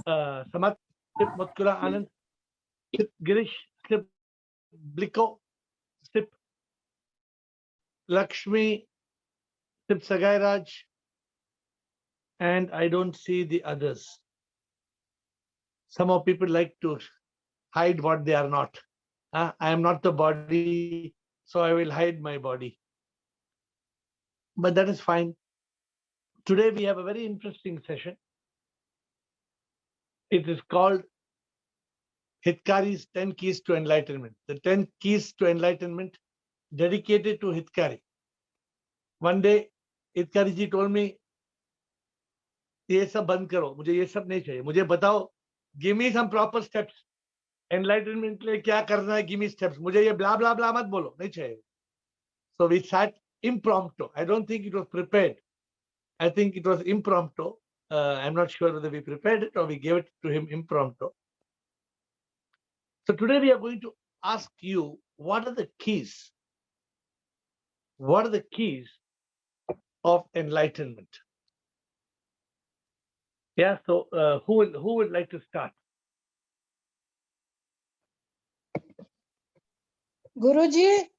Samat, sip Mutkula Anand, sip Girish, sip Bliko, sip Lakshmi, sip Sagai Raj, and I don't see the others. Some of people like to hide what they are not. I am not the body, so I will hide my body. But that is fine. Today we have a very interesting session. It is called Hitkari's 10 Keys to Enlightenment. The 10 Keys to Enlightenment dedicated to Hitkari. One day, Hitkari ji told me, ये सब बंद करो, मुझे ये सब नहीं चाहिए, मुझे बताओ, give me some proper steps. Enlightenment के लिए क्या करना है, give me steps. मुझे ये blah blah blah मत बोलो, नहीं चाहिए. So we sat impromptu. I don't think it was prepared. I think it was impromptu. I'm not sure whether we prepared it or we gave it to him impromptu. So today we are going to ask you, what are the keys? What are the keys of enlightenment? Yeah, so who would like to start? गुरुजी,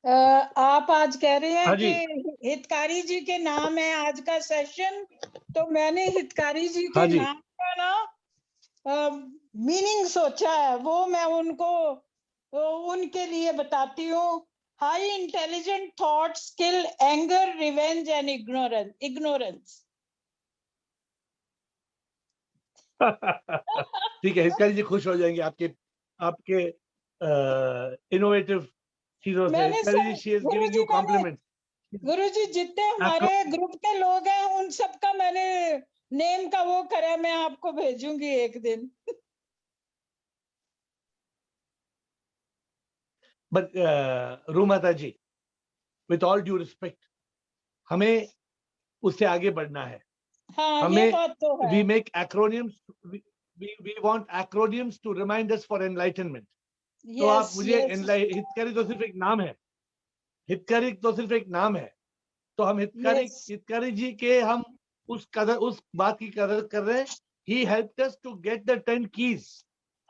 आप आज कह रहे हैं कि हितकारी जी के नाम है आज का सेशन, तो मैंने हितकारी जी के नाम का ना मीनिंग सोचा है, वो मैं उनको उनके लिए बताती हूँ. High intelligent thought, skill, anger, revenge and ignorance. ठीक है, हितकारी जी खुश हो जाएंगे आपके इनोवेटिव चीजों से. हितकारी जी, she is giving you compliments. गुरुजी, जितने हमारे ग्रुप के लोग हैं उन सबका मैंने नेम का वो करा, मैं आपको भेजूंगी एक दिन. But रूमाता ji, with all due respect, हमें उससे आगे बढ़ना है. हाँ, ये बात तो है. We make acronyms. We want acronyms to remind us for enlightenment. तो आप मुझे हितकारी तो सिर्फ एक नाम है. हितकारी तो सिर्फ एक नाम है. तो हम हितकारी जी के हम उस बात की कदर कर रहे हैं. He helped us to get the 10 keys.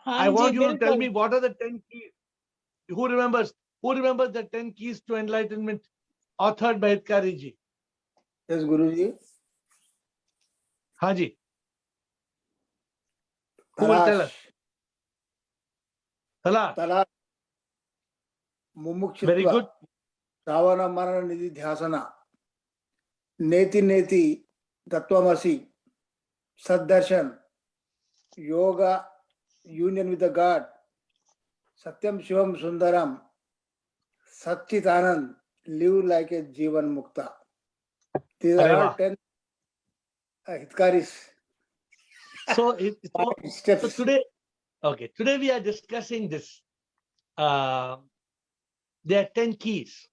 I want you to tell me what are the 10 keys. Who remembers the 10 keys to enlightenment authored by Hitkari ji? Yes, Guruji. हाँ जी. Who will tell us? Tala. Mumukshitva. Very good. Savana Marana Nidhi Dhyasana. Neti Neti Tattvamasi. Saddarshan. Yoga, union with the God. Satyam Shivam Sundaram. Satchit Anand. Live like a Jivan Mukta. These are all 10 Hitkaris. So today we are discussing this. There are 10 keys.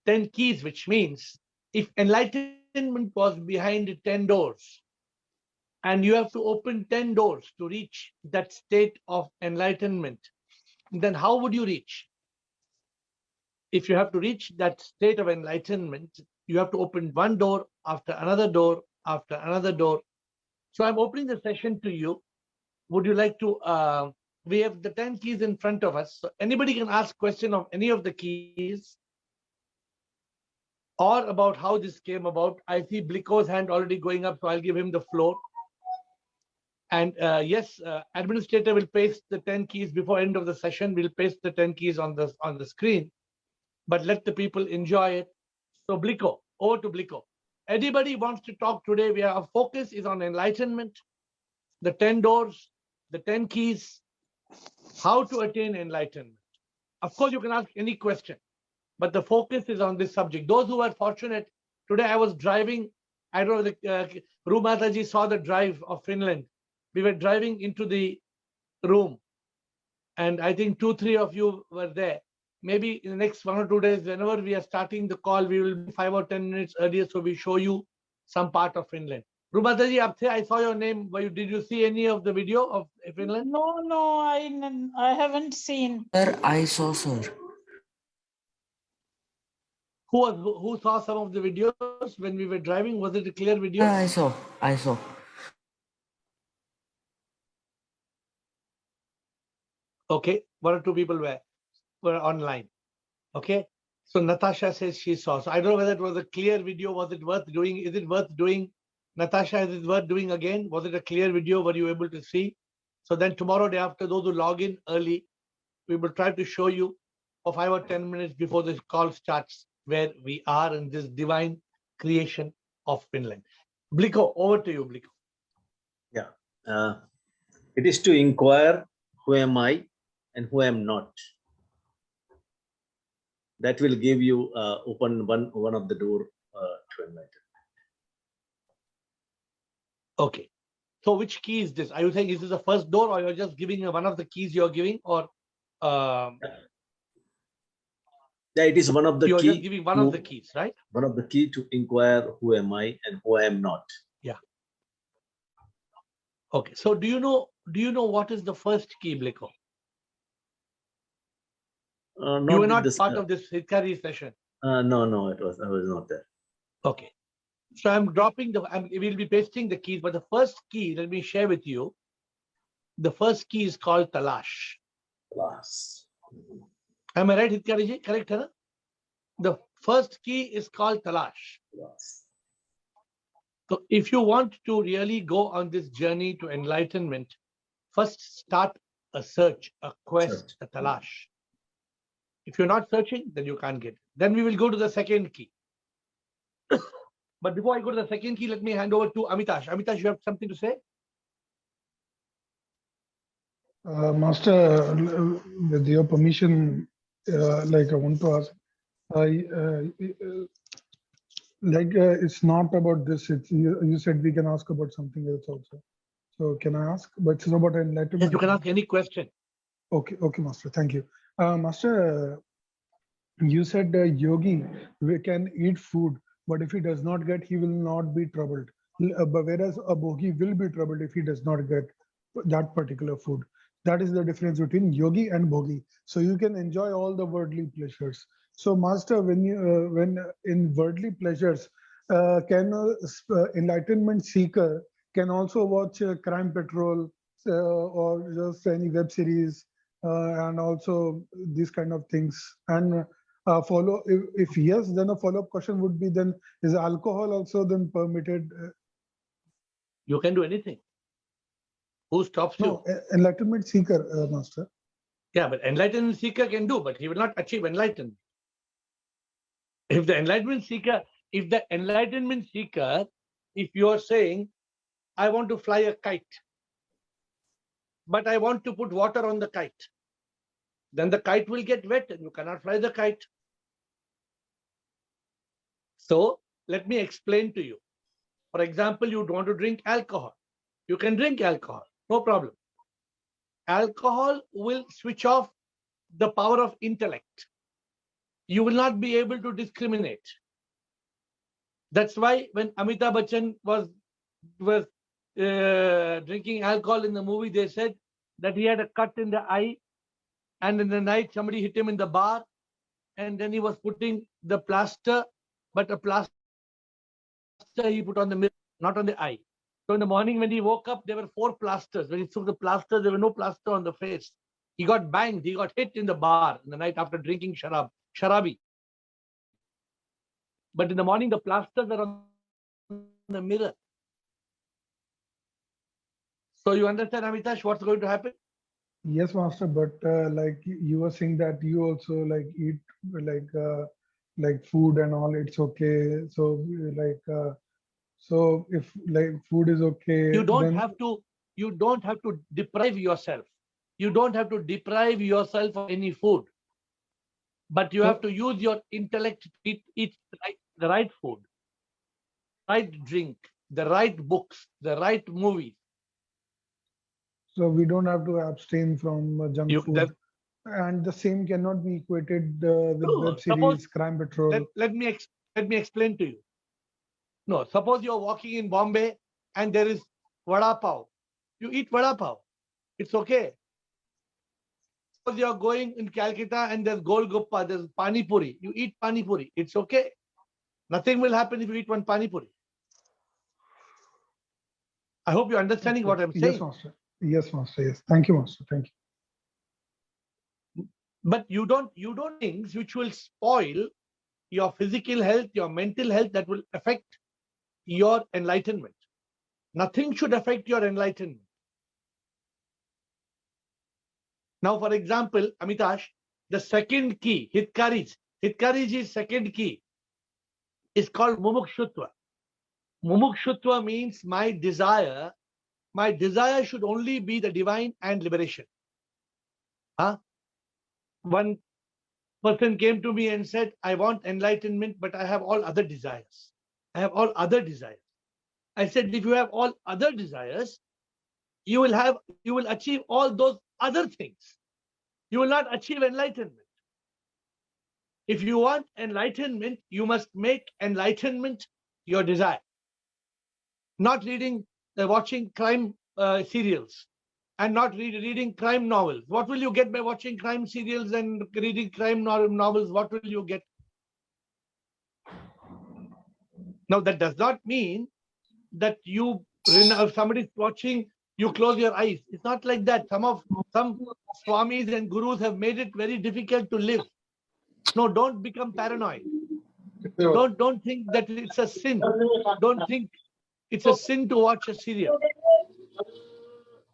10 keys, which means if enlightenment was behind 10 doors, and you have to open 10 doors to reach that state of enlightenment, then how would you reach? If you have to reach that state of enlightenment, you have to open one door after another door after another door. So I'm opening the session to you. Would you like to, we have the 10 keys in front of us. So anybody can ask question of any of the keys or about how this came about. I see Bliko's hand already going up, so I'll give him the floor. And yes, administrator will paste the 10 keys before end of the session. We'll paste the 10 keys on the screen, but let the people enjoy it. So Bliko, over to Bliko. Anybody wants to talk today? Our focus is on enlightenment, the 10 doors, the 10 keys, how to attain enlightenment. Of course, you can ask any question, but the focus is on this subject. Those who are fortunate, today I was driving, I don't know, the Rumataji saw the drive of Finland. We were driving into the room, and I think 2-3 of you were there. Maybe in the next 1 or 2 days, whenever we are starting the call, we will be 5 or 10 minutes earlier, so we show you some part of Finland. Rumataji, I saw your name. Did you see any of the video of Finland? No, I haven't seen. Sir, I saw, sir. Who saw some of the videos when we were driving? Was it a clear video? I saw. Okay, one or two people were online. Okay, so Natasha says she saw. So I don't know whether it was a clear video. Was it worth doing? Is it worth doing? Natasha, is it worth doing again? Was it a clear video? Were you able to see? So then tomorrow day after, those who log in early, we will try to show you for 5 or 10 minutes before this call starts where we are in this divine creation of Finland. Bliko, over to you, Bliko. Yeah. It is to inquire who am I and who am not. That will give you open one of the door to enlightenment. Okay. So which key is this? Are you saying is this the first door, or you're just giving one of the keys you're giving, or Yeah, it is one of the you're key. just giving one of the keys, right? One of the key to inquire who am I and who I am not. Yeah. Okay. So do you know what is the first key, Bliko? You were not part of this Hitkari session. No, I was not there. Okay. So I'm dropping we'll be pasting the keys, but the first key, let me share with you. The first key is called Talash. Class. Am I right, Hitkari ji? Correct, huh? The first key is called Talash. Class. So if you want to really go on this journey to enlightenment, first start a search, a quest, a Talash. If you're not searching, then you can't get it. Then we will go to the second key. But before I go to the second key, let me hand over to Amitash. Amitash, you have something to say? Master, with your permission, like I want to ask, it's not about this. It's you said we can ask about something else also. So can I ask? But it's about enlightenment. Yes, you can ask any question. Okay, Master. Thank you, Master. You said yogi we can eat food, but if he does not get, he will not be troubled. But whereas a bogi will be troubled if he does not get that particular food. That is the difference between yogi and bogi. So you can enjoy all the worldly pleasures. So, Master, when in worldly pleasures, can enlightenment seeker can also watch Crime Patrol or just any web series and also these kind of things and follow if yes, then a follow-up question would be then is alcohol also then permitted? You can do anything. Who stops you? No, enlightenment seeker, Master. Yeah, but enlightenment seeker can do, but he will not achieve enlightenment. If the enlightenment seeker, if you are saying, I want to fly a kite, but I want to put water on the kite, then the kite will get wet and you cannot fly the kite. So let me explain to you. For example, you want to drink alcohol. You can drink alcohol, no problem. Alcohol will switch off the power of intellect. You will not be able to discriminate. That's why when Amitabh Bachchan was drinking alcohol in the movie, they said that he had a cut in the eye, and in the night somebody hit him in the bar, and then he was putting the plaster, but a plaster he put on the mirror, not on the eye. So in the morning when he woke up, there were 4 plasters. When he took the plaster, there were no plaster on the face. He got banged, he got hit in the bar in the night after drinking sharabi. But in the morning, the plasters were on the mirror. So you understand, Amitash, what's going to happen? Yes, Master, but like you were saying that you also like eat like food and all, it's okay. So so if like food is okay, You don't then have to deprive yourself. You don't have to deprive yourself of any food. But you have to use your intellect to eat the right food, right drink, the right books, the right movies. So we don't have to abstain from junk food. And the same cannot be equated with web series, Crime Patrol. Let me explain to you. No, suppose you're walking in Bombay and there is vada pav. You eat vada pav. It's okay. Suppose you're going in Calcutta and there's Golgappa, there's Pani Puri. You eat Pani Puri. It's okay. Nothing will happen if you eat one Pani Puri. I hope you're understanding what I'm saying. Yes, Master. Yes, Master. Yes. Thank you, Master. Thank you. But you don't things which will spoil your physical health, your mental health, that will affect your enlightenment. Nothing should affect your enlightenment. Now, for example, Amitash, the second key, Hitkari's second key is called Mumukshutva. Mumukshutva means my desire should only be the divine and liberation. One person came to me and said, I want enlightenment, but I have all other desires. I have all other desires. I said, if you have all other desires, you will achieve all those other things. You will not achieve enlightenment. If you want enlightenment, you must make enlightenment your desire. Not watching crime serials and not reading crime novels. What will you get by watching crime serials and reading crime novels? What will you get? Now, that does not mean that if somebody's watching, you close your eyes. It's not like that. Some swamis and gurus have made it very difficult to live. No, don't become paranoid. Don't think that it's a sin. Don't think it's a sin to watch a serial.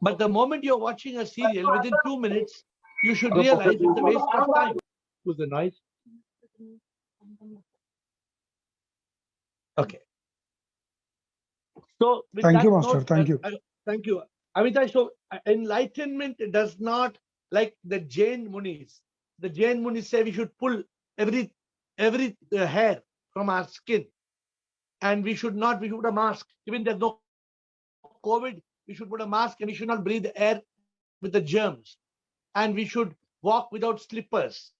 But the moment you're watching a serial, within 2 minutes, you should realize it's a waste of time. Who's the noise? Okay. So, thank you, Master. Thank you. Thank you. Amita, so enlightenment does not, like the Jain Munis. The Jain Munis say we should pull every hair from our skin, and we should put a mask. Even there's no COVID, we should put a mask, and we should not breathe air with the germs, and we should walk without slippers,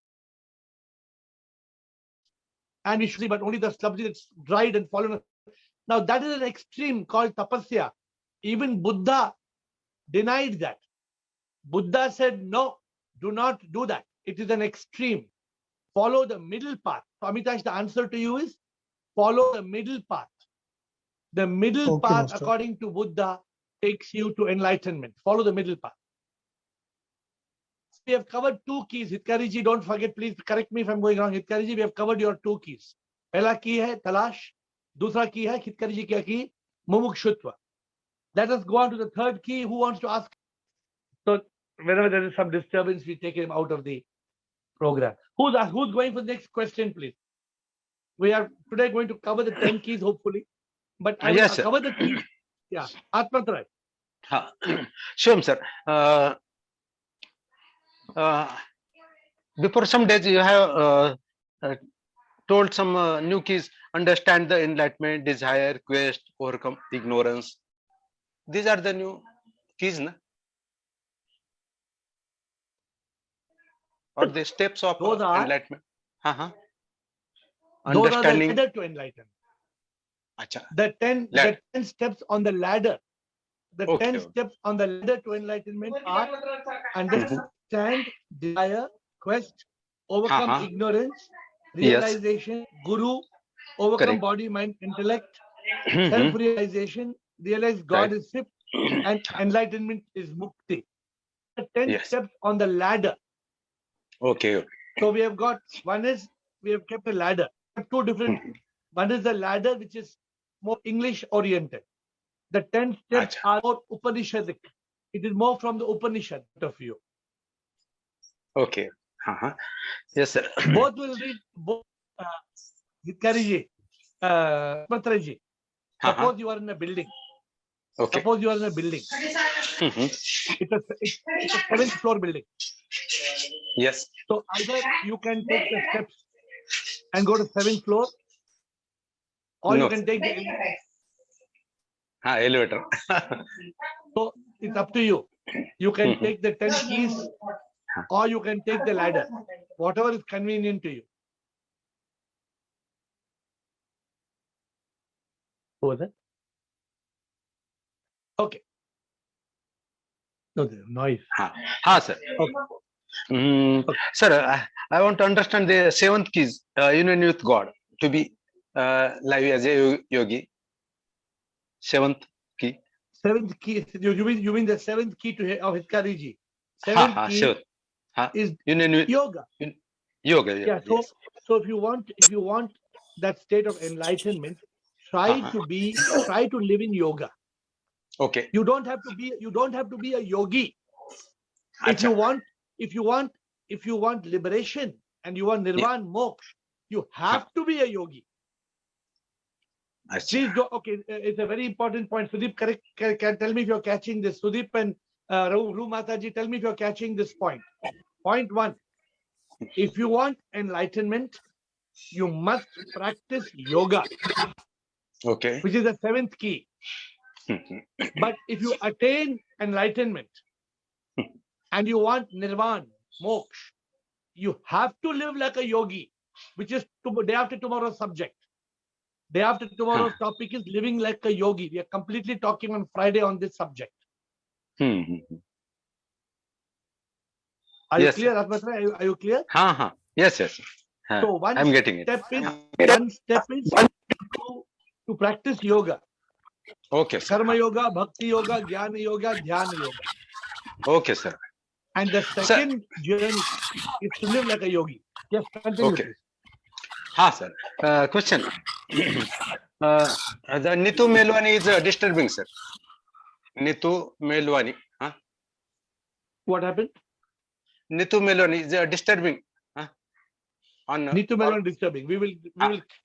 and we should, but only the substance that's dried and fallen. Now that is an extreme called tapasya. Even Buddha denied that. Buddha said, no, do not do that. It is an extreme. Follow the middle path. So Amitash, the answer to you is follow the middle path. The middle path, Master, according to Buddha, takes you to enlightenment. Follow the middle path. We have covered 2 keys. Hitkari ji, don't forget, please correct me if I'm going wrong. Hitkari ji, we have covered your 2 keys. Pehla key hai talash. Dusra key hai, Hitkari ji kya key? Mumukshutva. Let us go on to the 3rd key. Who wants to ask? So whenever there is some disturbance, we take him out of the program. Who's going for the next question, please? We are today going to cover the 10 keys, hopefully. But I will cover the keys. Yeah. Atmatrai. Sure, sir. Before some days, you have told some new keys: understand the enlightenment, desire, quest, overcome ignorance. These are the new keys, na? Or the steps of enlightenment. Understanding. Those are the ladder to enlightenment. Achha. The 10 steps on the ladder. The 10 steps on the ladder to enlightenment are understand, desire, quest, overcome ignorance, realization, guru, overcome body, mind, intellect, self-realization, realize God is Sip, and enlightenment is Mukti. The 10 steps on the ladder. Okay. So we have got, we have kept a ladder. 2 different. One is the ladder, which is more English oriented. The 10 steps are more Upanishadic. It is more from the Upanishad of view. Okay. Yes, sir. Both will read, both Hitkari ji, Matra ji. Suppose you are in a building. Okay. Suppose you are in a building. It's a 7th floor building. Yes. So either you can take the steps and go to 7th floor, or you can take the elevator. So it's up to you. You can take the 10 keys, or you can take the ladder. Whatever is convenient to you. Who was that? Okay. No, the noise. Sir. Okay. Sir, I want to understand the 7th keys, union with God, to be live as a yogi. 7th key. 7th key. You mean the 7th key of Hitkari ji? 7th key. Sure. is union with yoga. yoga. Yeah. So Yes. so if you want that state of enlightenment, try to live in yoga. Okay. You don't have to be a yogi. If Acha. you want liberation and you want nirvana moksha, you have to be a yogi. Acha. Please do. Okay, it's a very important point. Sudeep, correct? Can tell me if you're catching this. Sudeep and Ru Mataji, tell me if you're catching this point. Point 1. If you want enlightenment, you must practice yoga, Okay. which is the 7th key. But if you attain enlightenment and you want nirvana, moksha, you have to live like a yogi, which is day after tomorrow's subject. Day after tomorrow's topic is living like a yogi. We are completely talking on Friday on this subject. Are you Yes, clear, sir. Atmatra? Are you clear? Yes, yes. So one I'm getting it. step is to practice yoga. Okay, sir. Karma yoga, bhakti yoga, jnana yoga, dhyana yoga. Okay, sir. And the second journey is to live like a yogi. Yes, continue, Okay. please. Sir. Question. The Nitu Melwani is disturbing, sir. Nitu Melwani. What happened? Nitu Melwani is disturbing. On Nitu Melwani disturbing. We will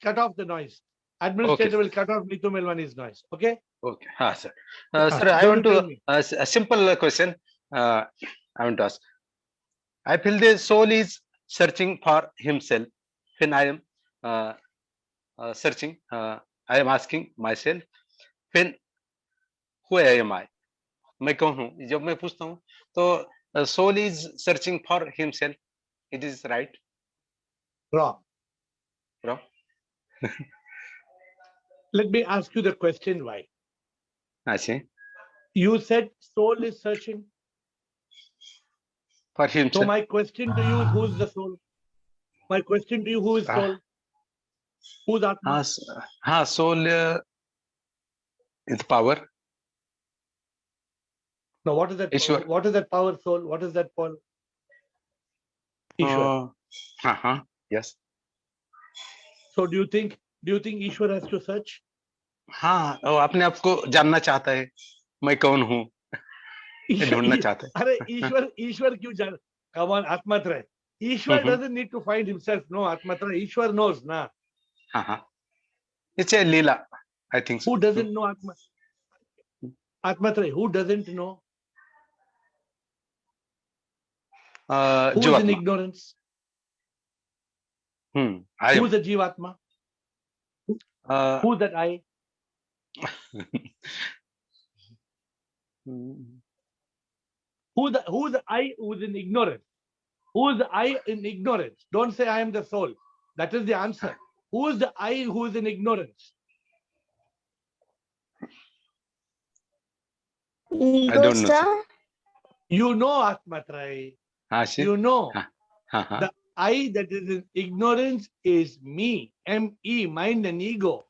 cut off the noise. Administrator will cut off Nitu Melwani's noise. Okay? Okay. Sir. Sir, I want to a simple question. I want to ask. I feel the soul is searching for himself. When I am searching, I am asking myself, when who am I? मैं कौन हूँ? जब मैं पूछता हूँ, तो soul is searching for himself. It is right? Wrong. Wrong. Let me ask you the question why. I see. You said soul is searching. For himself. So my question to you is, who is the soul? My question to you, who is soul? Who's Atma? Soul is power. Now, what is that? Ishwar. What is that power, soul? What is that power? Ishwar. Yes. So do you think Ishwar has to search? वो अपने आप को जानना चाहता है, मैं कौन हूँ, ढूंढना चाहता है. अरे ईश्वर क्यों जान? Come on, Atmatra. Ishwar doesn't need to find himself. No, Atmatra. Ishwar knows, na. It's a Leela, I think so. Who doesn't know Atma? Atmatra, who doesn't know? Who is in ignorance? Who is the Jivatma? Who's that I? Who's the I who's in ignorance? Who is the I in ignorance? Don't say I am the soul. That is the answer. Who is the I who is in ignorance? I don't know. Sir. You know, Atmatrai. You know. The I that is in ignorance is me, M-E, mind and ego.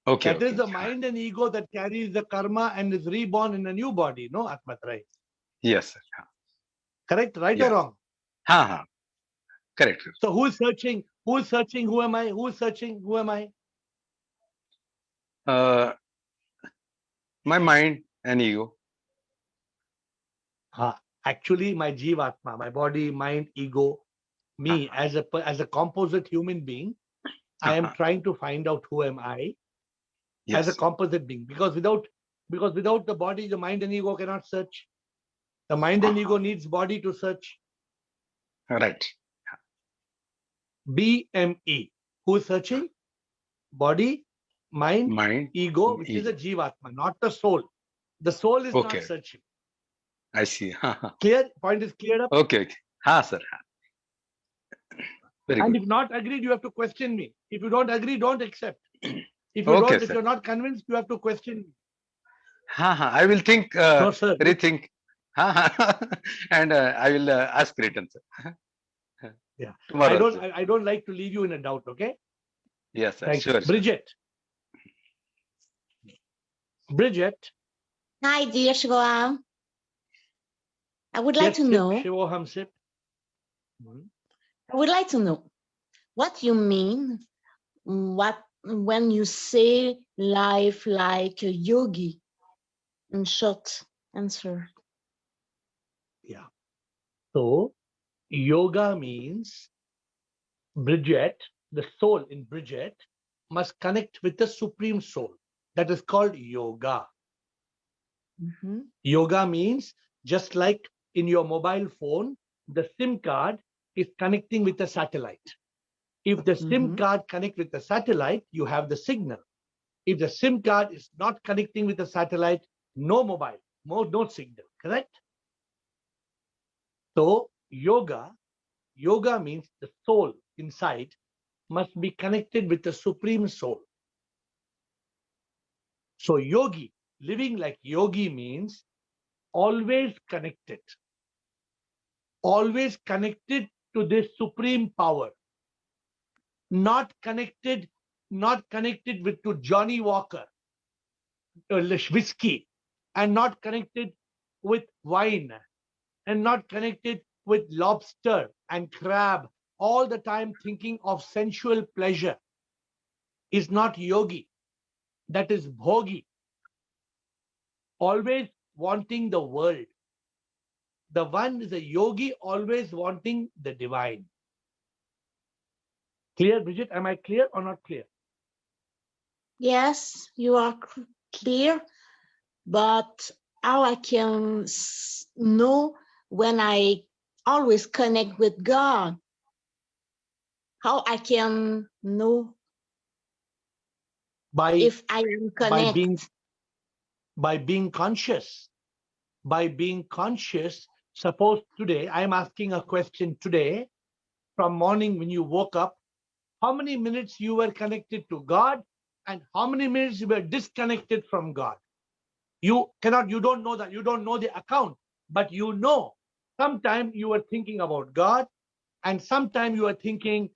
Okay. That is the mind and ego that carries the karma and is reborn in a new body, no, Atmatrai? Yes, sir. Correct, right or wrong? Correct. So who is searching? Who is searching? Who am I? Who is searching? Who am I? My mind and ego. Actually, my Jivatma, my body, mind, ego, me as a composite human being, I am trying to find out who am I as a composite being. Because without the body, the mind and ego cannot search. The mind and ego needs body to search. Right. BME. Who is searching? Body, mind, ego, which is a Jivatma, not the soul. The soul is not searching. I see. Clear? Point is cleared up? Okay. Sir. Very and good. if not agreed, you have to question me. If you don't agree, don't accept. If you don't, if you're not convinced, you have to question me. I will think, No, sir. rethink. And I will ask written, sir. Yeah. Tomorrow, I don't like to leave you in a doubt, okay? Yes, sir. Thank Sure, you. Bridget. Bridget. Hi, dear Shiva. I would like to know. Shivoham Sip. I would like to know what you mean when you say life like a yogi. In short answer. Yeah. So yoga means Bridget, the soul in Bridget, must connect with the supreme soul. That is called yoga. Yoga means just like in your mobile phone, the SIM card is connecting with the satellite. If the SIM card connects with the satellite, you have the signal. If the SIM card is not connecting with the satellite, no mobile, no signal, correct? So yoga means the soul inside must be connected with the supreme soul. So yogi, living like yogi means always connected to this supreme power, not connected with to Johnny Walker, whiskey, and not connected with wine, and not connected with lobster and crab, all the time thinking of sensual pleasure, is not yogi. That is bhogi. Always wanting the world. The one is a yogi, always wanting the divine. Clear, Bridget? Am I clear or not clear? Yes, you are clear, but how I can know when I always connect with God? How I can know if I am connected? By being conscious. By being conscious, suppose today, I am asking a question today, from morning when you woke up, how many minutes you were connected to God and how many minutes you were disconnected from God? You don't know that, you don't know the account, but you know, sometime you were thinking about God and sometime you were thinking,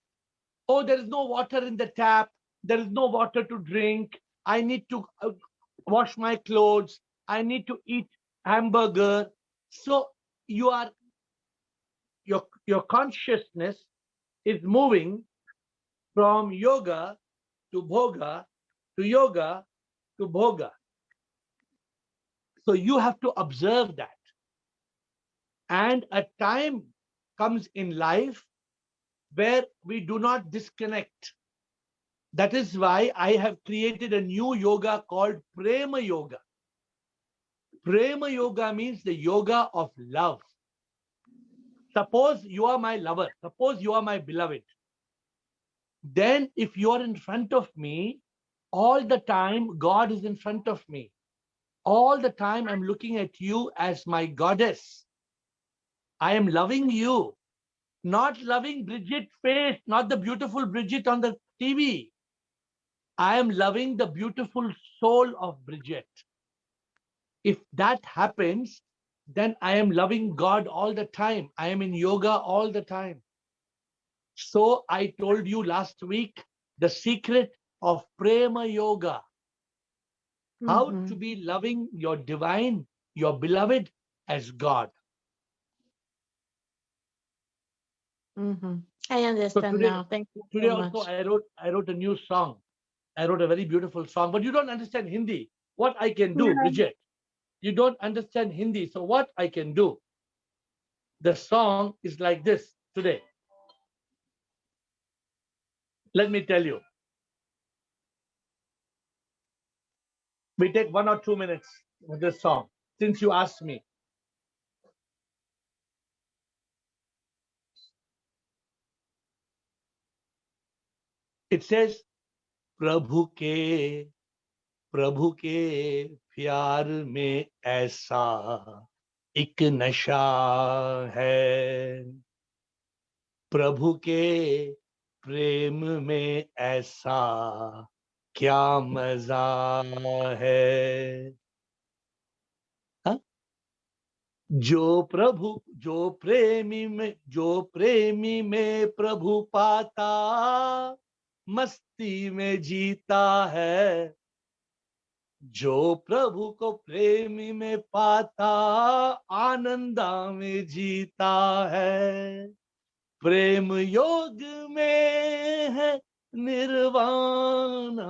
oh, there is no water in the tap, there is no water to drink, I need to wash my clothes, I need to eat hamburger. So your consciousness is moving from yoga to bhoga to yoga to bhoga. So you have to observe that. And a time comes in life where we do not disconnect. That is why I have created a new yoga called Prema Yoga. Prema Yoga means the yoga of love. Suppose you are my lover. Suppose you are my beloved. Then if you are in front of me, all the time God is in front of me. All the time I'm looking at you as my goddess. I am loving you. Not loving Bridget face, not the beautiful Bridget on the TV. I am loving the beautiful soul of Bridget. If that happens, then I am loving God all the time. I am in yoga all the time. So I told you last week the secret of Prema Yoga. How to be loving your divine, your beloved as God. I understand now. Thank you Today so also much. I wrote a new song. I wrote a very beautiful song, but you don't understand Hindi. What I can do, Bridget? You don't understand Hindi, so what I can do? The song is like this today. Let me tell you. We take 1 or 2 minutes with this song, since you asked me. It says, प्रभु के प्यार में ऐसा एक नशा है, प्रभु के प्रेम में ऐसा क्या मजा है। हाँ? जो प्रेमी में प्रभु पाता, मस्ती में जीता है। जो प्रभु को प्रेमी में पाता, आनंदा में जीता है। प्रेम योग में है निर्वाणा,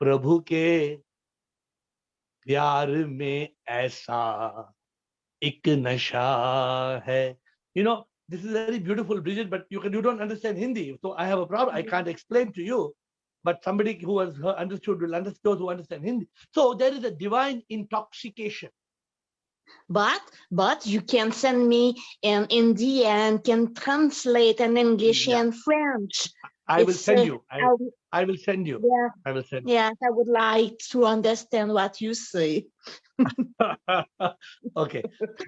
प्रभु के प्यार में ऐसा एक नशा है. You know, this is very beautiful, Bridget, but you don't understand Hindi, so I have a problem. I can't explain to you, but somebody who has understood will understand, those who understand Hindi. So there is a divine intoxication. But you can send me in Hindi and can translate in English and French. I will send you. I will send you. Yeah. I will send you. Yes, I would like to understand what you say. Okay.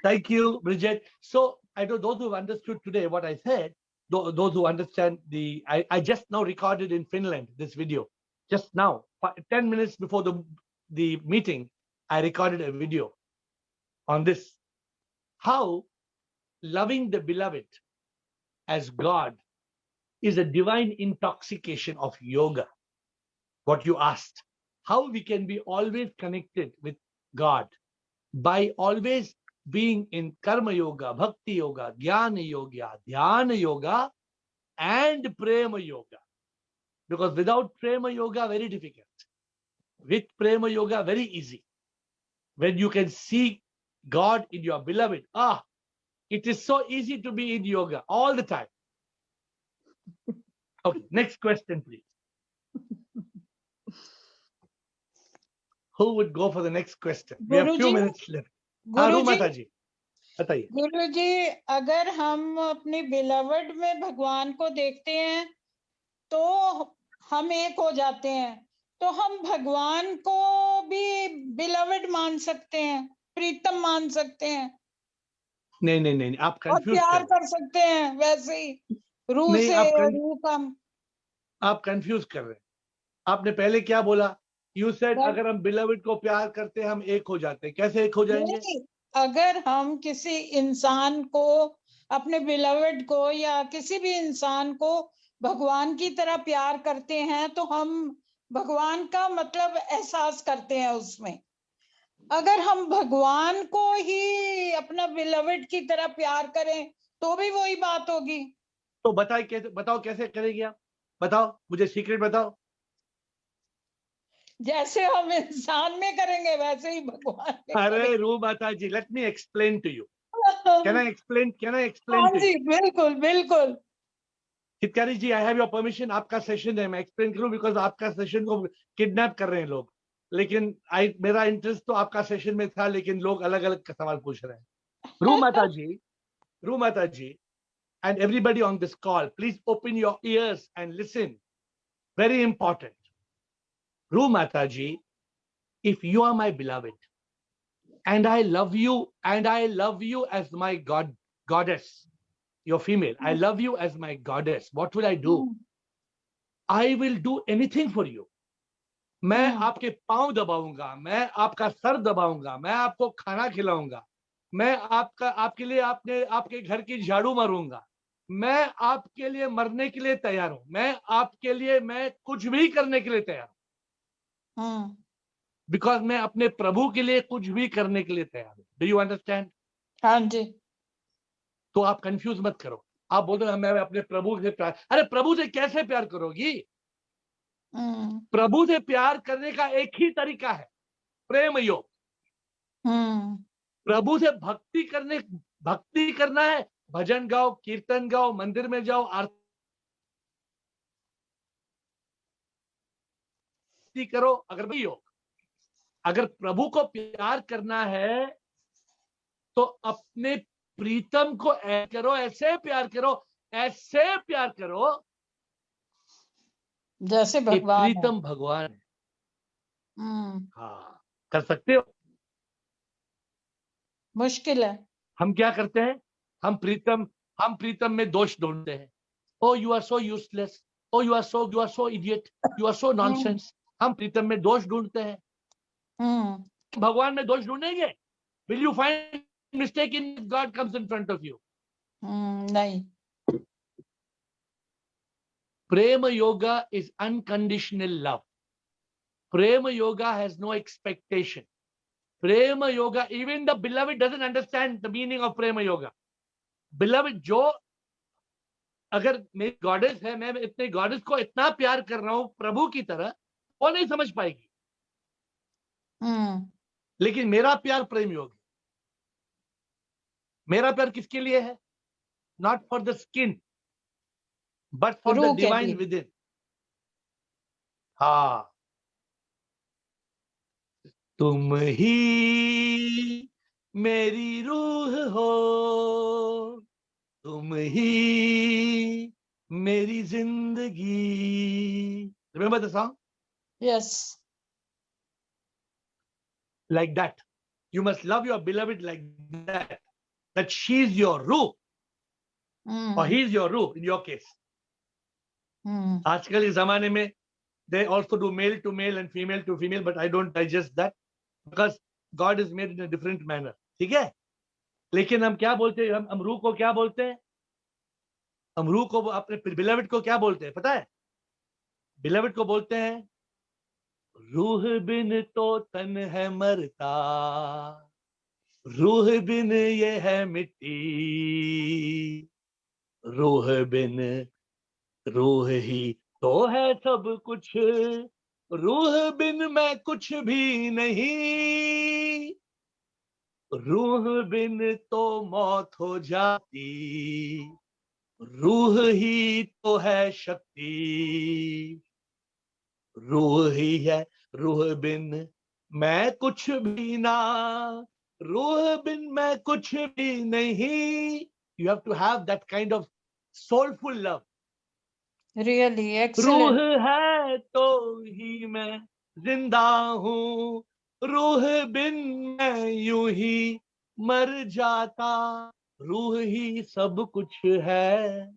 Thank you, Bridget. So I know those who have understood today what I said, those who understand I just now recorded in Finland this video. Just now, 10 minutes before the meeting, I recorded a video on this. How loving the beloved as God is a divine intoxication of yoga. What you asked, how we can be always connected with God by always being in karma yoga, bhakti yoga, jnana yoga, dhyana yoga, and prema yoga. Because without prema yoga, very difficult. With prema yoga, very easy. When you can see God in your beloved, it is so easy to be in yoga all the time. Okay, next question, please. Who would go for the next question? We have few minutes left. गुरुजी, बताइए. गुरुजी, अगर हम अपने beloved में भगवान को देखते हैं तो हम एक हो जाते हैं, तो हम भगवान को भी बिलवड मान सकते हैं, प्रीतम मान सकते हैं. नहीं, आप कंफ्यूज प्यार कर सकते हैं वैसे ही रूह से, रूह कम. आप कंफ्यूज कर रहे हैं. आपने पहले क्या बोला? यू सेड अगर हम बिलवड को प्यार करते हैं हम एक हो जाते हैं. कैसे एक हो जाएंगे? अगर हम किसी इंसान को, अपने बिलवड को या किसी भी इंसान को भगवान की तरह प्यार करते हैं तो हम भगवान का मतलब एहसास करते हैं उसमें. अगर हम भगवान को ही अपना बिलवड की तरह प्यार करें तो भी वही बात होगी. तो बताओ कैसे करेंगे आप? बताओ, मुझे सीक्रेट बताओ. जैसे हम इंसान में करेंगे वैसे ही भगवान में. अरे रू माता जी, let me explain to you. Can I explain हाँ जी, बिल्कुल बिल्कुल. Hitkari ji, I have your permission. आपका सेशन है, मैं एक्सप्लेन करूं बिकॉज आपका सेशन को किडनैप कर रहे हैं लोग. लेकिन मेरा इंटरेस्ट तो आपका सेशन में था, लेकिन लोग अलग अलग सवाल पूछ रहे हैं. रू माता जी and everybody on this call, please open your ears and listen. Very important. Ru Mataji, if you are my beloved and I love you as my goddess, you're female, I love you as my goddess, what will I do? I will do anything for you. मैं आपके पांव दबाऊंगा, मैं आपका sir दबाऊंगा, मैं आपको खाना खिलाऊंगा, मैं आपके लिए आपके घर की झाड़ू मारूंगा, मैं आपके लिए मरने के लिए तैयार हूं, मैं आपके लिए मैं कुछ भी करने के लिए तैयार हूं. बिकॉज मैं अपने प्रभु के लिए कुछ भी करने के लिए तैयार हूं. Do you understand? हाँ जी. तो आप कंफ्यूज मत करो. आप बोल रहे मैं अपने प्रभु से प्यार. अरे प्रभु से कैसे प्यार करोगी? प्रभु से प्यार करने का एक ही तरीका है, प्रेम योग. प्रभु से भक्ति करना है. भजन गाओ, कीर्तन गाओ, मंदिर में जाओ, आरती करो. अगर भी योग, अगर प्रभु को प्यार करना है तो अपने प्रीतम को ऐसे प्यार करो जैसे भगवान प्रीतम भगवान है. हाँ, कर सकते हो? मुश्किल है. हम क्या करते हैं? हम प्रीतम में दोष ढूंढते हैं. Oh you are so useless, oh you are so idiot, you are so nonsense. हम प्रीतम में दोष ढूंढते हैं. भगवान में दोष ढूंढेंगे? Will you find mistake in God comes in front of you? नहीं. Prema yoga is unconditional love. Prema yoga has no expectation. Prema yoga, even the beloved doesn't understand the meaning of prema yoga. Beloved, जो अगर मेरी goddess है, मैं इतने goddess को इतना प्यार कर रहा हूं प्रभु की तरह, वो नहीं समझ पाएगी। लेकिन मेरा प्यार प्रेम योग है। मेरा प्यार किसके लिए है? Not for the skin but for the रूह के डिवाइन लिए। With in. हाँ, तुम ही मेरी रूह हो, तुम ही मेरी जिंदगी। Remember the song? Yes. Like that. You must love your beloved like that. That she's your ruh or he's your ruh in your case. आजकल इस जमाने में they also do male to male and female to female, but I don't digest that because God is made in a different manner. ठीक है? लेकिन हम क्या बोलते हैं? हम रूह को क्या बोलते हैं? हम रूह को अपने beloved को क्या बोलते हैं? पता है? beloved को बोलते हैं रूह बिन तो तन है मरता, रूह बिन ये है मिट्टी, रूह बिन रूह ही तो है सब कुछ, रूह बिन मैं कुछ भी नहीं, रूह बिन तो मौत हो जाती, रूह ही तो है शक्ति, रूह ही है, रूह बिन मैं कुछ भी ना, रूह बिन मैं कुछ भी नहीं. You have to have that kind of soulful love. Really रूह excellent. है तो ही मैं जिंदा हूँ, रूह बिन मैं यूं ही मर जाता, रूह ही सब कुछ है.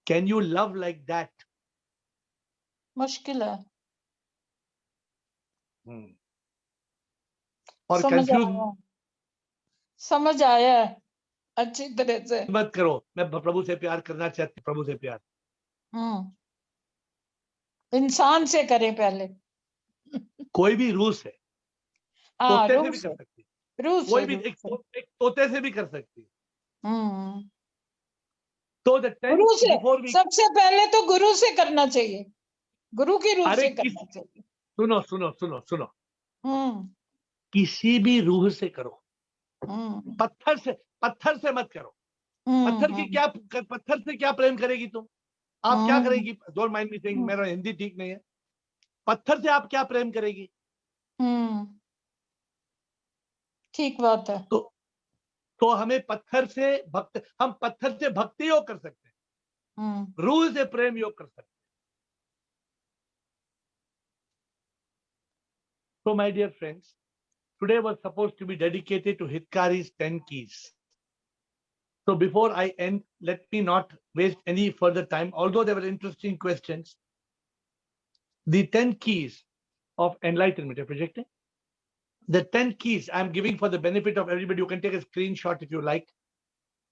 Can you love like that? मुश्किल है। और समझ कंफ्यूज आया, समझ आया है अच्छी तरह से। मत करो, मैं प्रभु से प्यार करना चाहती, प्रभु से प्यार. इंसान से करें पहले। कोई भी रूह से, हाँ, तोते से रूह भी से, कर सकती, रूह कोई से, भी रूह एक से। तोते से भी कर सकती. हम्म। तो द गुरु से, बिफोर वी, सबसे पहले तो गुरु से करना चाहिए, गुरु की रूह अरे से करना चाहिए। सुनो सुनो सुनो सुनो, हम्म। किसी भी रूह से करो, हम्म। पत्थर से मत करो. पत्थर की क्या, पत्थर से क्या प्रेम करेगी तुम? आप क्या करेगी? डोंट माइंड मी सेइंग, मेरा हिंदी ठीक नहीं है. पत्थर से आप क्या प्रेम करेगी? ठीक बात है। तो हमें पत्थर से हम पत्थर से भक्ति योग कर सकते हैं, रूह से प्रेम योग कर सकते हैं. So my dear friends, today was supposed to be dedicated to Hitkari's 10 keys. So before I end, let me not waste any further time, although they were interesting questions. The 10 keys of enlightenment, you're projecting? The 10 keys I'm giving for the benefit of everybody. You can take a screenshot if you like.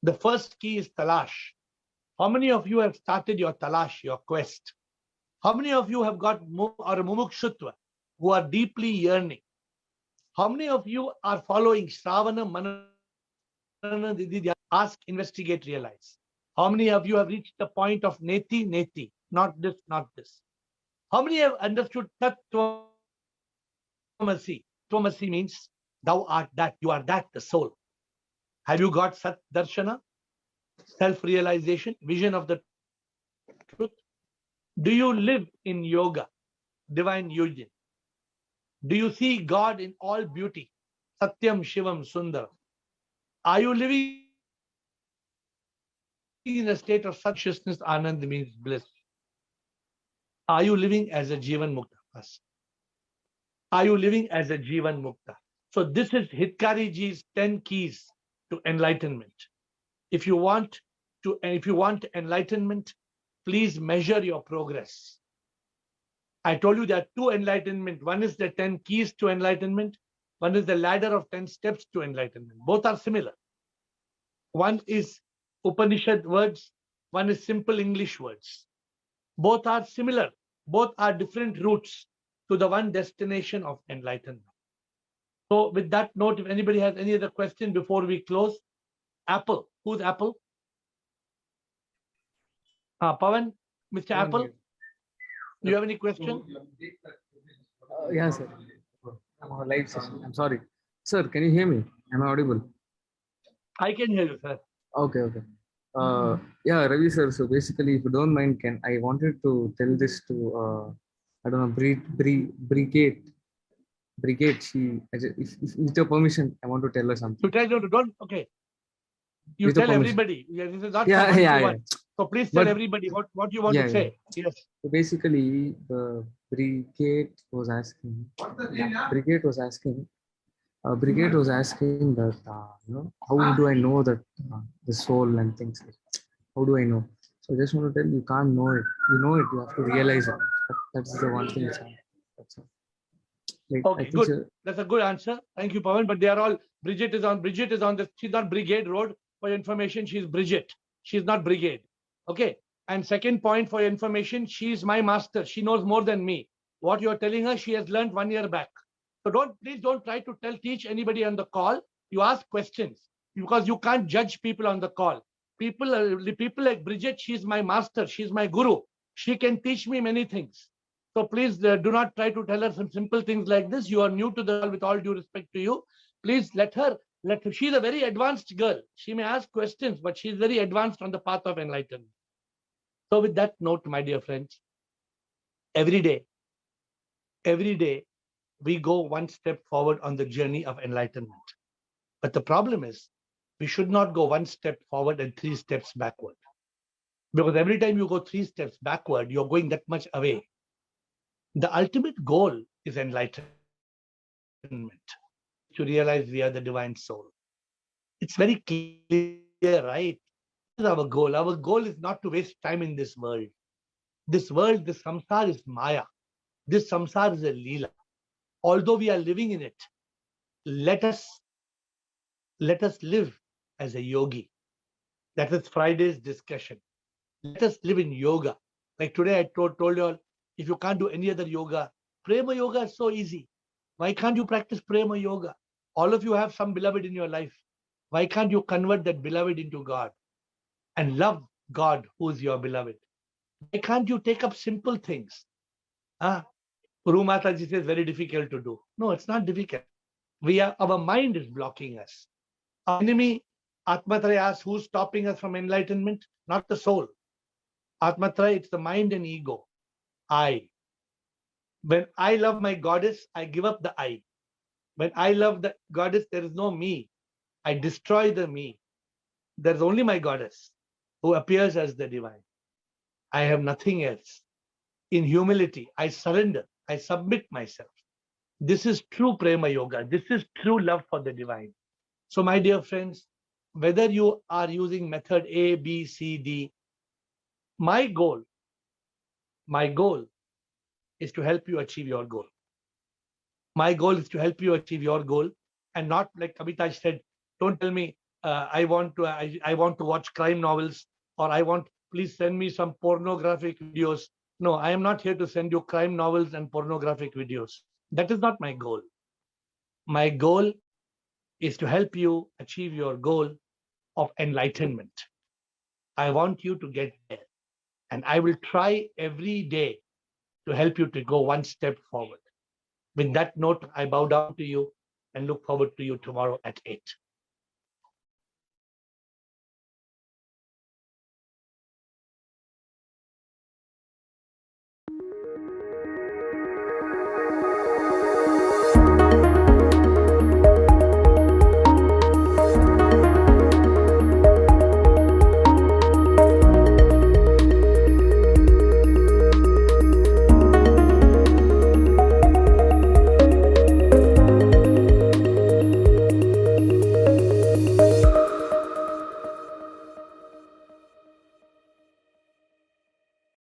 The first key is talash. How many of you have started your talash, your quest? How many of you have got or a mumukshutva, who are deeply yearning? How many of you are following Shravana, Manana, Dididya? Ask, investigate, realize. How many of you have reached the point of neti, neti? Not this, not this. How many have understood Tat Tvamasi? Tvamasi means thou art that, you are that, the soul. Have you got Sat Darshana? Self-realization, vision of the truth? Do you live in yoga, divine union? Do you see God in all beauty? Satyam, Shivam, Sundar. Are you living in a state of consciousness? Anand means bliss. Are you living as a Jivan Mukta? Are you living as a Jivan Mukta? So this is Hitkari ji's 10 keys to enlightenment. If you want enlightenment, please measure your progress. I told you there are two enlightenment. One is the 10 keys to enlightenment. One is the ladder of 10 steps to enlightenment. Both are similar. One is Upanishad words. One is simple English words. Both are similar. Both are different routes to the one destination of enlightenment. So with that note, if anybody has any other question before we close, Apple. Who's Apple? Pawan, Mr. Apple, do you have any question? Yeah, sir. I'm on a live session. I'm sorry. Sir, can you hear me? Am I audible? I can hear you, sir. Okay, okay. Yeah, Ravi sir. So basically, if you don't mind, I wanted to tell this to I don't know, Brigade. If with your permission, I want to tell her something. You tell you don't. Okay. You With your tell permission. everybody. This is not Yeah, for one yeah, to yeah. one. So please tell But- everybody what you want Yeah, to say. Yes. So basically, the Brigade was asking. Brigade was asking. Brigade was asking that how do I know that the soul and things like that? How do I know? So I just want to tell you, you can't know it. You know it. You have to realize it. That's the one thing. That's all. Like, I Okay, think good. so- That's a good answer. Thank you, Pawan. But they are all, Bridget is on the, she's not Brigade Road. For your information, she's Bridget. She's not Brigade. Okay. And second point for your information, she's my master. She knows more than me. What you're telling her, she has learned 1 year back. So please don't try to teach anybody on the call. You ask questions because you can't judge people on the call. People like Bridget, she's my master. She's my guru. She can teach me many things. So please do not try to tell her some simple things like this. You are new to the, with all due respect to you. Please let her, she's a very advanced girl. She may ask questions, but she's very advanced on the path of enlightenment. So with that note, my dear friends, every day, we go one step forward on the journey of enlightenment. But the problem is, we should not go one step forward and 3 steps backward. Because every time you go 3 steps backward, you're going that much away. The ultimate goal is enlightenment, to realize we are the divine soul. It's very clear, right? This is our goal. Our goal is not to waste time in this world. This world, this samsara is Maya. This samsara is a Leela. Although we are living in it, let us live as a yogi. That is Friday's discussion. Let us live in yoga. Like today, I told you all, if you can't do any other yoga, Prema Yoga is so easy. Why can't you practice Prema Yoga? All of you have some beloved in your life. Why can't you convert that beloved into God and love God who is your beloved? Why can't you take up simple things? Guru Mataji says very difficult to do. No, it's not difficult. Our mind is blocking us. Our enemy, Atmatraya, asks, who's stopping us from enlightenment? Not the soul. Atmatraya, it's the mind and ego. I. When I love my goddess, I give up the I. When I love the goddess, there is no me. I destroy the me. There's only my goddess who appears as the divine. I have nothing else. In humility, I surrender. I submit myself. This is true Prema Yoga. This is true love for the divine. So, my dear friends, whether you are using method A, B, C, D, my goal is to help you achieve your goal. My goal is to help you achieve your goal, and not like Kavita said, don't tell me I want to watch crime novels, or please send me some pornographic videos. No, I am not here to send you crime novels and pornographic videos. That is not my goal. My goal is to help you achieve your goal of enlightenment. I want you to get there, and I will try every day to help you to go one step forward. With that note, I bow down to you and look forward to you tomorrow at 8.